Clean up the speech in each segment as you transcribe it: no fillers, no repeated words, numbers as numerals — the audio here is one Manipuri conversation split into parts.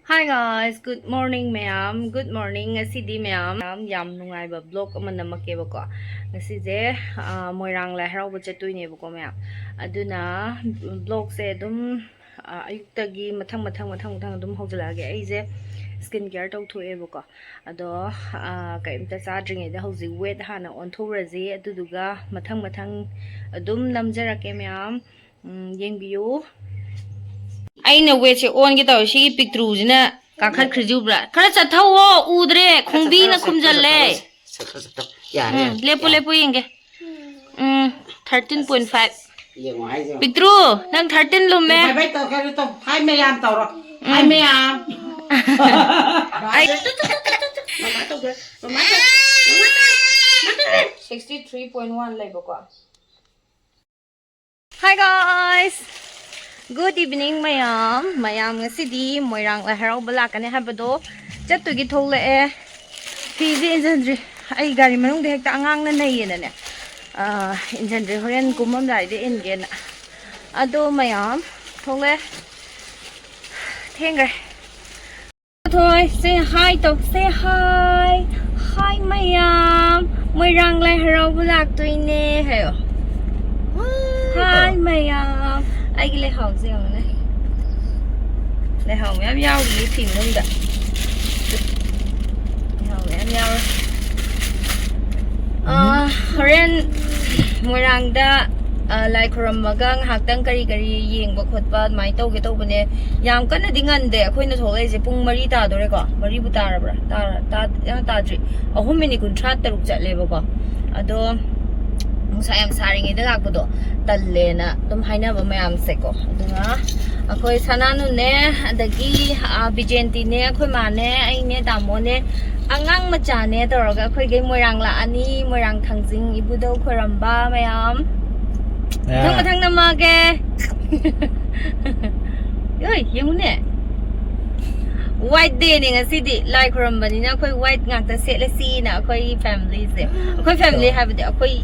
Hi guys, good morning ma'am. Good morning. Ngasi ma'am. Yam nungaiba vlog ama namakebako. Ngasi Moirang la harauba chattuinebako ma'am. Aduna vlog se dum ayuktagi mathang dum hojlage. Aise skin care tawthoebako. Ado kaimta chadringe da hoji weight hana onthoraji aduduga mathang dum namjarake ma'am. Yengbiyu aina weche on ge taw shi pictrujina kakhat khrijubra khara chathawo udre khungbi na khumjalle lepo yenge 13.5 pictru nang 13 lumme bai to ka to hai me yam taw ro hai me yam mama to 63.1 lebo ko. Hi guys, good evening mayam ngasi Moirang la harau bala kane habado chattu gi thole e fizi injandri ai gari manung de hekta angang na nei na ne injandri horen kumam dai de in gen ado mayam thole thengre thôi say hi mayam Moirang la harau bala tuine hayo hi mayam ai cái lê hồng gì hồng này lê hồng em nhau gì phim luôn đã lê hồng em nhau Korean Moirang da like khurumjarure hakdang kari yeng ba khotpa mai to ge to bane yam kana dingan de khoi na tholai je pung mari ta dore ko mari bu ta ra ta dri ahum mini kun thra taruk chatle ba ko ado musa yam saring ida lak bodo talle na dum haina ba mayam se ko adunga akoi sananu ne adagi bijenti ne akoi ma ne ai ne damo ne angang macha ne toroga akoi ge Moirang la ani Moirang Thangjing ibudo khoramba mayam thang na ma ge oi yemu ne white day ni ngasi di lai khoramba ni na akoi white ngak ta set la si na akoi family se akoi family have de akoi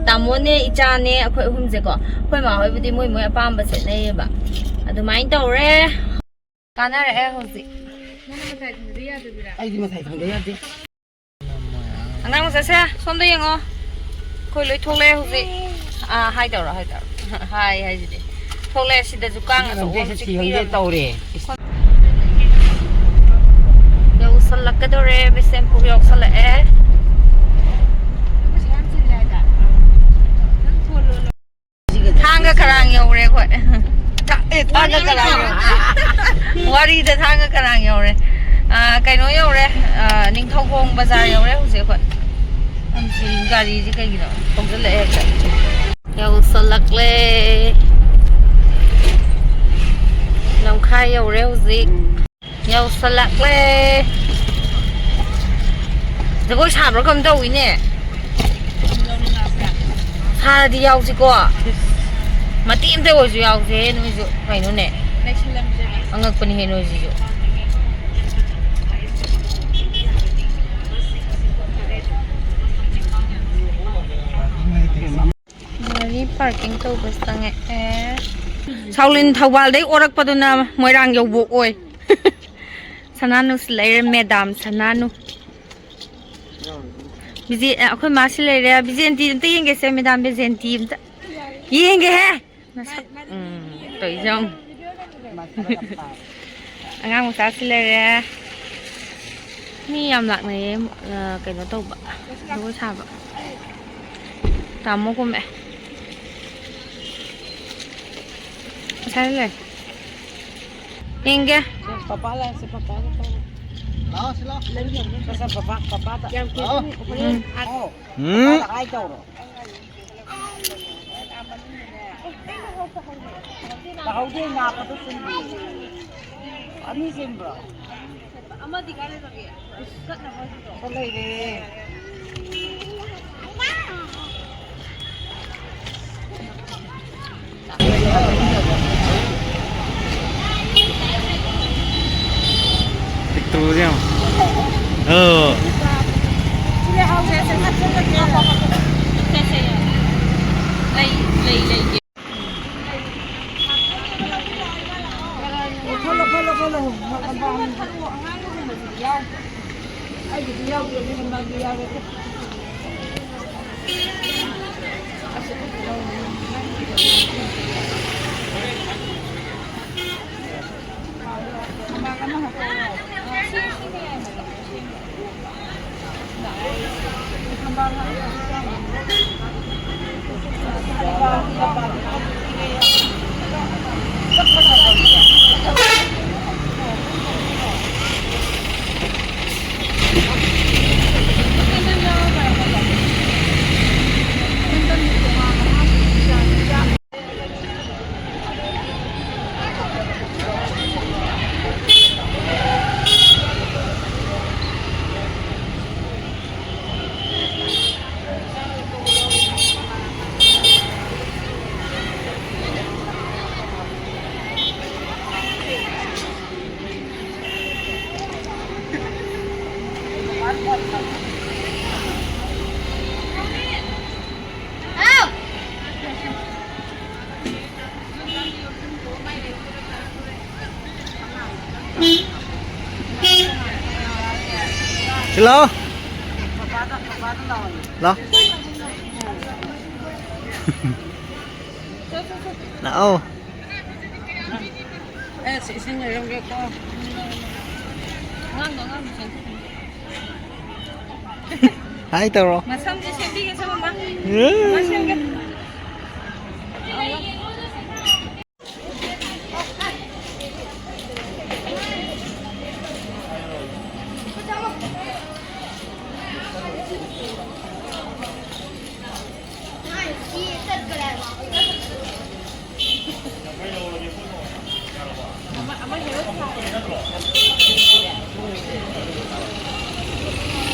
tamo ne icha ne akoi hum je ko akoi ma hoi budi moi apam ba se nei ba adu mai to re kana re hoji nana ma thai thang ya de bira ai di ma thai thang ya de anang ma se son de yengo koi loi thole hoji hai to ra hai ji de thole si da jukang so om chi pi to re yo salakadore besempur yok sala thanga karang yore khoi thanga karang wari da thanga karang yore kaino yore ningthokong bazar yore huse khoi amsi gari ji kai gi no thongjale yo salakle namkha yore huse yo salakle jagoi sabro kam tawi ne sa di yaw si ko mati imte wo ju yaw se no ju kai no ne angak pani he no ji ju mari parking to bus tange Saulin thawal dei orak paduna Moirang yo bo oi sananu slayer madam sananu bizi akhoi ma slayer bizenti te yenge se madam bizenti yenge he toi jong angang sa slayer ni yam lak nei cái nó tàu ba đâu sa ba tamo ko me sai le yenge papa la se papa đó xin lỗi lên giường cho papa ta em kia ăn ai đâu rồi đầu tiên nào có tôi xin gì anh đi xin rồi amma đi cái này rồi rất là vui con đây đi tu chứ không? Follow. Hello. Hello. Nào. Xin người trong con. Hai tao rồi. Mà xong thì xem đi cái sao mà. Mà xem cái.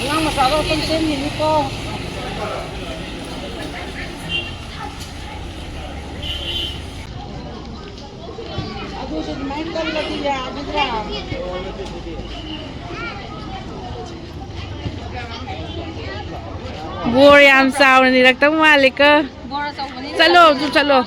Lang masarap ang pansin ini ko. Ako sa main kan lagi ya, ditra. Bor yam sao ni raktang malik ka. Chalo, chalo.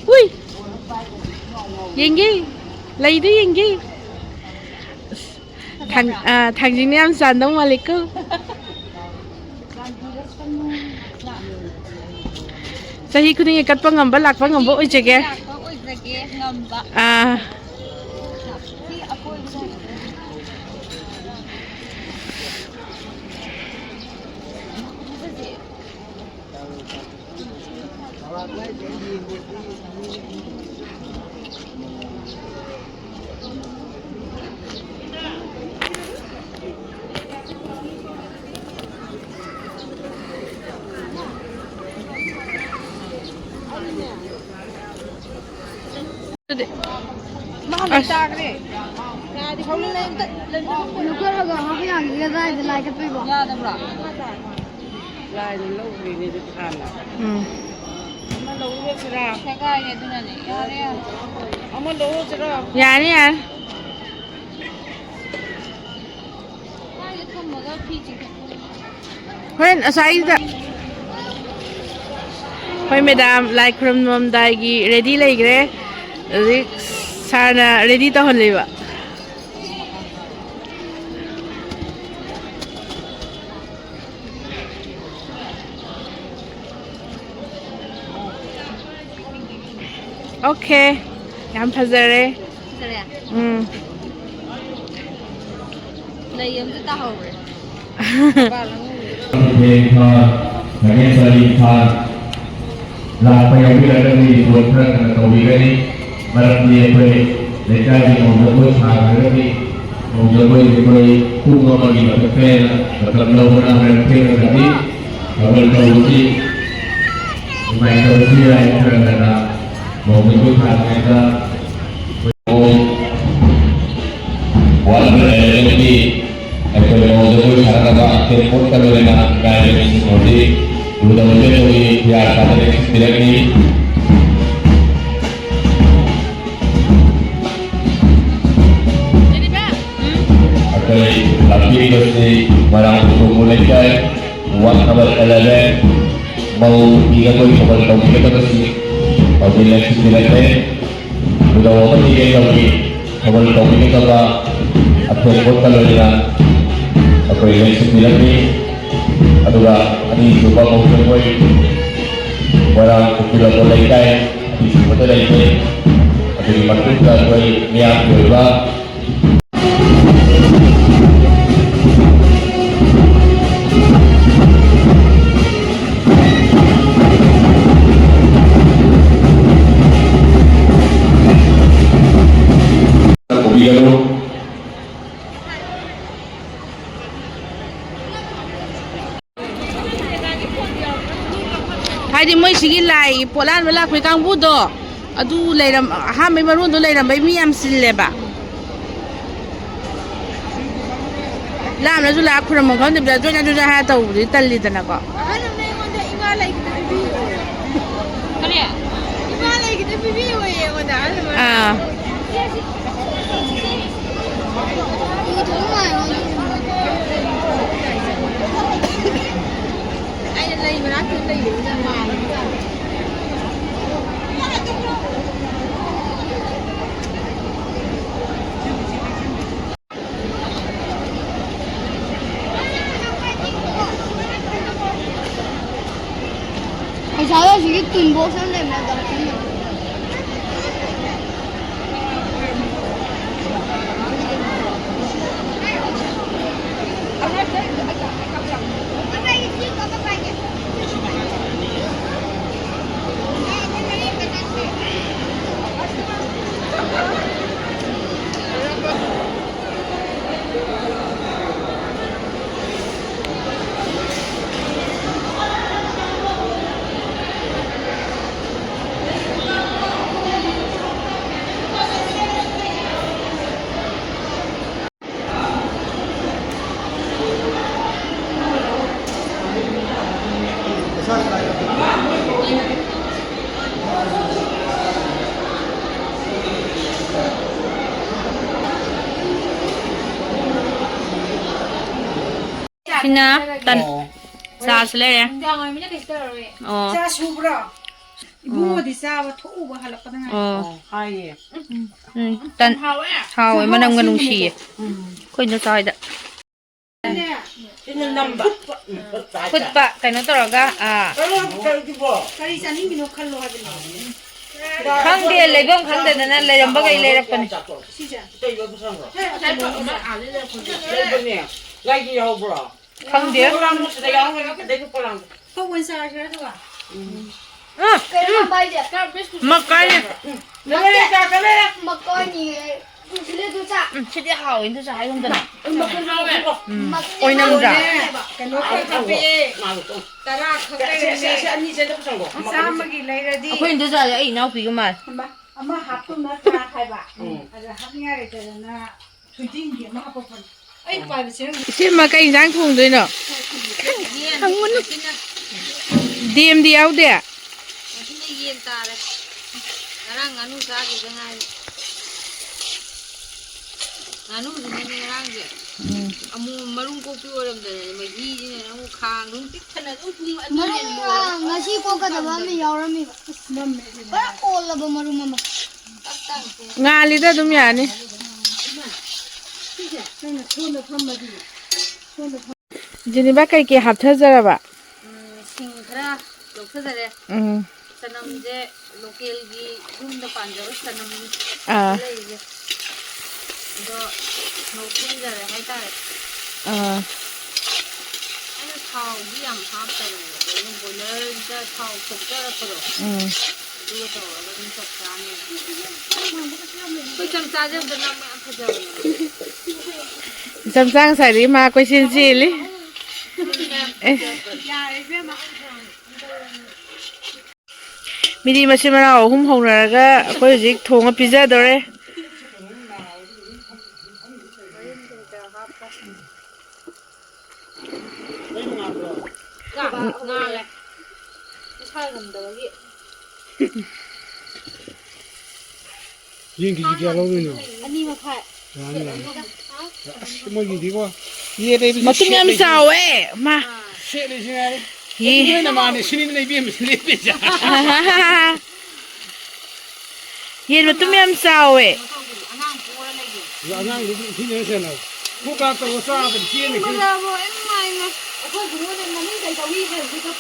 Ui, yengi, lady yengi. Thangjing ni am san dong malik ko. Sahi kuning ikat pa ngamba lak pa ngamba oi jege. Mahal tag re. Ya di khawle lên lu ko ra ga ha ya ga dai de lai ka pe bo. Ya da bra. Lai de lâu vì ni de khan la. Ama lo we sira. Ka ga ye du na ne. Ya re ya. Ama lo sira. Ya ni ya. Ai le thom ma ga phi chi. Hoen asai da. Hoi madam like from nom dai gi ready lai gre. Sana ready ta hon leba. Okay, yam phazare. Lai yam ta ho re. Dekha, nage sari tha, la payami ladani dotran tawigani, marapni apne dekari monggo sagari, monggo ikoi kungo bagi bakpena, bakal mana merpena tadi, bakal tawuti, mai tawuti ai kerana monggo sagari, walaupun ini Ecco le mode sarà che portano le gare così lo devo dire che ya pada lagi Jadi Pak, University, Moirang Thangjing, Ward number 11, mau ikut sobat kami kita bersih, kami eleksi direktur, sudah apa tiga kali, sobat kami kita bah, akhir kota lorina, aku eleksi direktur, aduh, ini coba kau kembali, Moirang kita boleh kai, di sebelah ini, ada di mana kita boleh niat berubah. Haidi moi sigi lai polan wala khoi kang bu do adu leiram ha mai marun do leiram bai mi am silleba lam la jula khuram mo khon de bla jonya joja ha taw ri talli dana ko ana me ngonda inga lai ki bibi kare inga lai ki bibi oye ngonda ana 이거 정말 ai lai mà nó cứ đi ra ngoài Cái cháu là chỉ cái tuần bộ sang đây mà đọc cái nào Sina tan sa sle ya oh cha subra ibu di sa wa thu ba halak na oh ai tan hawe manam ganung si khoi no sai da khutba kaino toroga kari sani mino khallo ha bino khangde lebam khangde na leram bagai lerapani khangde ko wen sa ra to ba makai makai ni sile tu cha chidi hawe tu sa hayong dana oi nam ra kano ka pe tara khakre se ani se to sango sa magi lai ra di khoi tu sa ai nau pi ma ama haptu na tra khai ba ada hapnya re ta na thuting ge ma ko pon ai pa ba se si ma kai jang thong doi no thang mun dim di au de yen tare ngarang anu sa gi ngai anu ni ngarang ge amu marung ko pi oram de ma gi ni amu khang dum tik thana dum pung anu yen mo ngasi ko ka da ba me yaurami ba ko la ba maru mama ngali da dum ya ni jini ba kai ke haptha jara ba sing khara lokthare sanam je local gi dum da panjab sanam le do no kin jare hai tare ai thau gi am hap tare ni boiler da thau khokta pro du to rin chak cha ne ko cham cha je da nam am phaja sam sang sai ri ma ko sin si li midi masimara ahum honaraga ko jik thonga pizza dore nga le sa gam da gi Yin ki kya lo ni. ani ma khai Ani. Mo gi di ko. Ye đây Matum yam sawe. Ma. Shit đi chứ. Hi. Cái nào mà này xin đi bên xin đi giờ. Yen matum yam sawe. Giờ ngang đi xin nhớ xem nào. Cô cả tàu xa bên kia này. Bây giờ em mày mà. Không cũng muốn em mà mình thấy tao đi về đi cấp.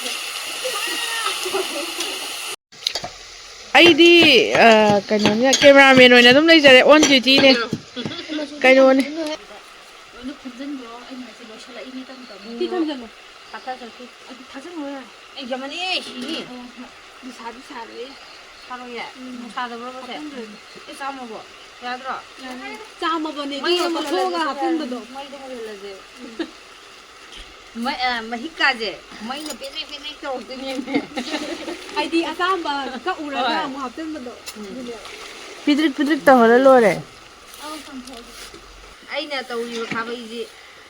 Aidi kainon ya cameraman oina dum lei jare on duty ne. Kainon ne. Nó khẩn dân đó anh này sẽ nói sẽ lại đi tâm tâm. Đi khẩn dân rồi. Thật ra rồi thì thật rất rồi. Anh giờ mà đi đi Đi xa đấy. sao rồi vậy sao rồi bro thế cái sao mà bộ ra rồi Sao mà bọn này đi mà thua cả học sinh được. mấy đâu là gì mấy hít cả gì mấy nó biết này trâu tự nhiên Ai đi sao mà các u ra mà học sinh được. Pidrik ta hora lore. anh nè tàu gì khá vậy gì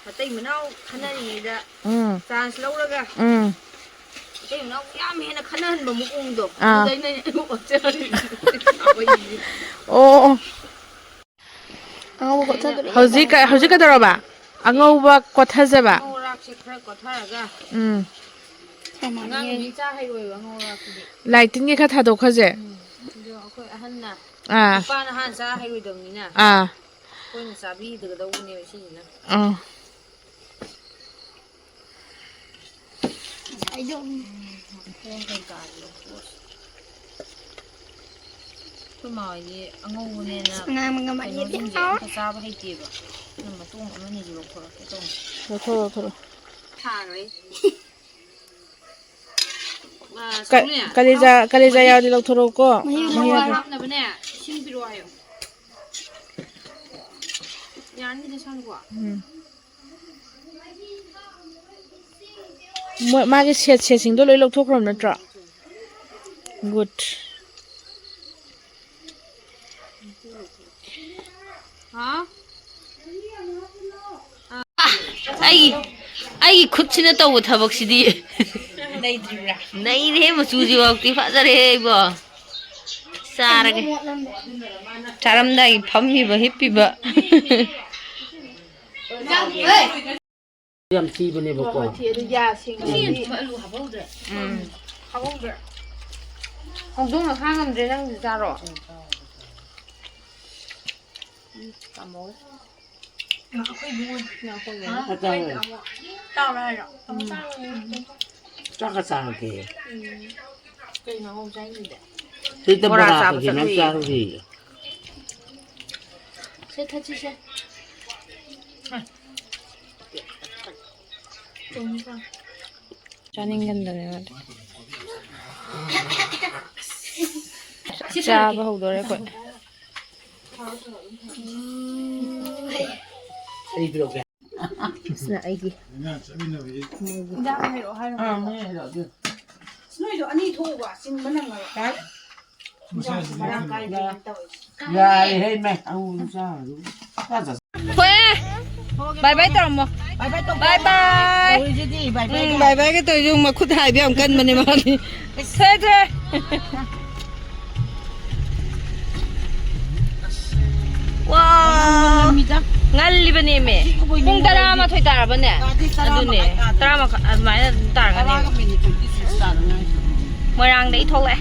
mà tay mình đâu khăn này đã chance lâu rồi cả tay mình đâu yam hay là khăn hơn mà muốn uống được đây này ở chơi Oh. Howji ka daro ba? Angau ba kotha je ba. ngô rác sẽ khá có thà ra ngang đi cha hay rồi và ngô rác đi Lighting ge kha thadok kha je. rồi khôi ăn nè À. ba nó han cha hay rồi đồng nè À. khôi nó sa bi từ đâu nè vậy nè Ai dùng. cái mồi gì ngô nè Nga mga nó mali dùng din. gì cái sa ba hay tiệp à nhưng mà tung nó này dùng thôi cái tung Thoro. thà rồi Kaleja yaw di lok thoro ko. hấp này bên này xin bị rồi nhán như thế sao quả Ma ge set sing do loi lok thok rom na tra. Good. hả ai khutchina tàu thabak sidi nei re ma chuji wakti fazare bo sarage charam dai phammi ba hippi ba Làm chi bên này bọc cỏ. không đúng là khang làm gì đang ra rồi cảm ơn tao ra rồi Chắc là sao kìa. cây nó không cháy gì đấy Thế tâm bà thì nó sao gì. sẽ thật chứ sẽ Chaning ganda ne wala. Cha ba ho dore ko. Đi được kìa. là ai gì Ra đi hết mày. Không sao đúng. thôi bye bye tao mà bye bye cái tôi dùng mà khút hai biết ông cân mà này mà thế thế wow ngal liba ni me kung tara ma thoi tara ba ne adu ne tara ma mai tara ga ne moirang dei thole